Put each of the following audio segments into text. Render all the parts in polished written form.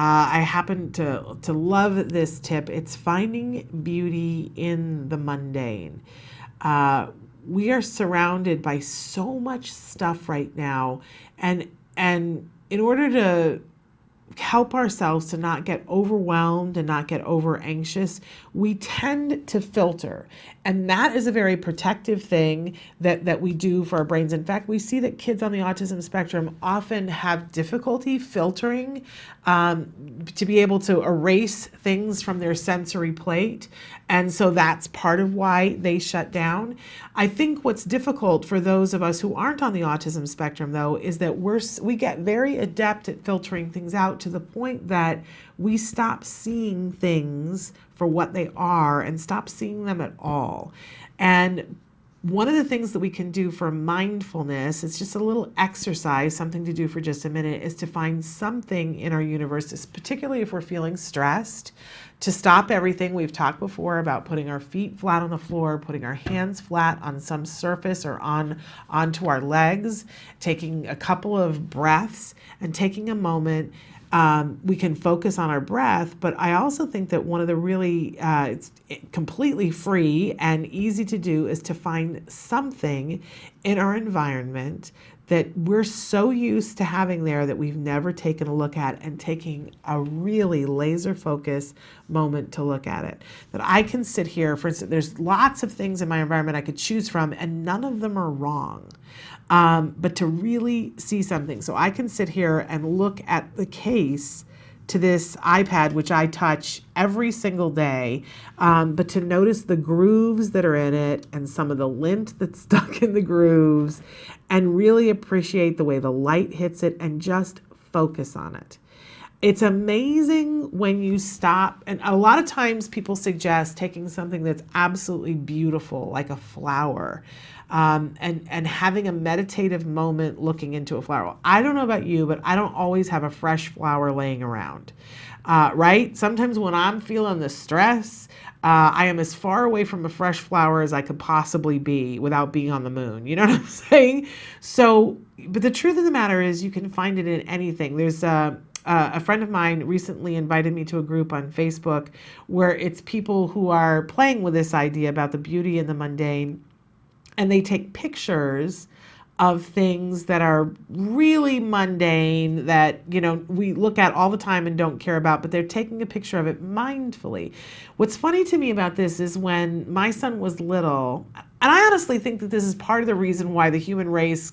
I happen to love this tip. It's finding beauty in the mundane. Uh, we are surrounded by so much stuff right now, and in order to help ourselves to not get overwhelmed and not get over anxious, we tend to filter. And that is a very protective thing that we do for our brains. In fact, we see that kids on the autism spectrum often have difficulty filtering, to be able to erase things from their sensory plate. And so that's part of why they shut down. I think what's difficult for those of us who aren't on the autism spectrum, though, is that we get very adept at filtering things out to the point that we stop seeing things for what they are and stop seeing them at all. And one of the things that we can do for mindfulness, it's just a little exercise, something to do for just a minute, is to find something in our universe, particularly if we're feeling stressed, to stop everything. We've talked before about putting our feet flat on the floor, putting our hands flat on some surface or onto our legs, taking a couple of breaths and taking a moment. We can focus on our breath, but I also think that one of the really it's completely free and easy to do is to find something in our environment that we're so used to having there that we've never taken a look at, and taking a really laser focus moment to look at it. That I can sit here, for instance, there's lots of things in my environment I could choose from, and none of them are wrong. But to really see something. So I can sit here and look at the case to this iPad, which I touch every single day, but to notice the grooves that are in it and some of the lint that's stuck in the grooves, and really appreciate the way the light hits it and just focus on it. It's amazing when you stop, and a lot of times people suggest taking something that's absolutely beautiful, like a flower, and having a meditative moment looking into a flower. I don't know about you, but I don't always have a fresh flower laying around, right? Sometimes when I'm feeling the stress, I am as far away from a fresh flower as I could possibly be without being on the moon. You know what I'm saying? So, but the truth of the matter is you can find it in anything. There's a friend of mine recently invited me to a group on Facebook where it's people who are playing with this idea about the beauty in the mundane, and they take pictures of things that are really mundane that, you know, we look at all the time and don't care about, but they're taking a picture of it mindfully. What's funny to me about this is when my son was little, and I honestly think that this is part of the reason why the human race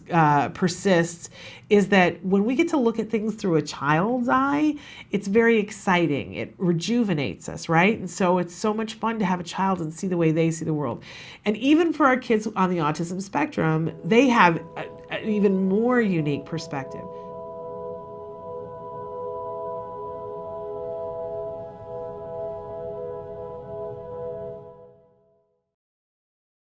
persists, is that when we get to look at things through a child's eye, it's very exciting. It rejuvenates us, right? And so it's so much fun to have a child and see the way they see the world. And even for our kids on the autism spectrum, they have an even more unique perspective.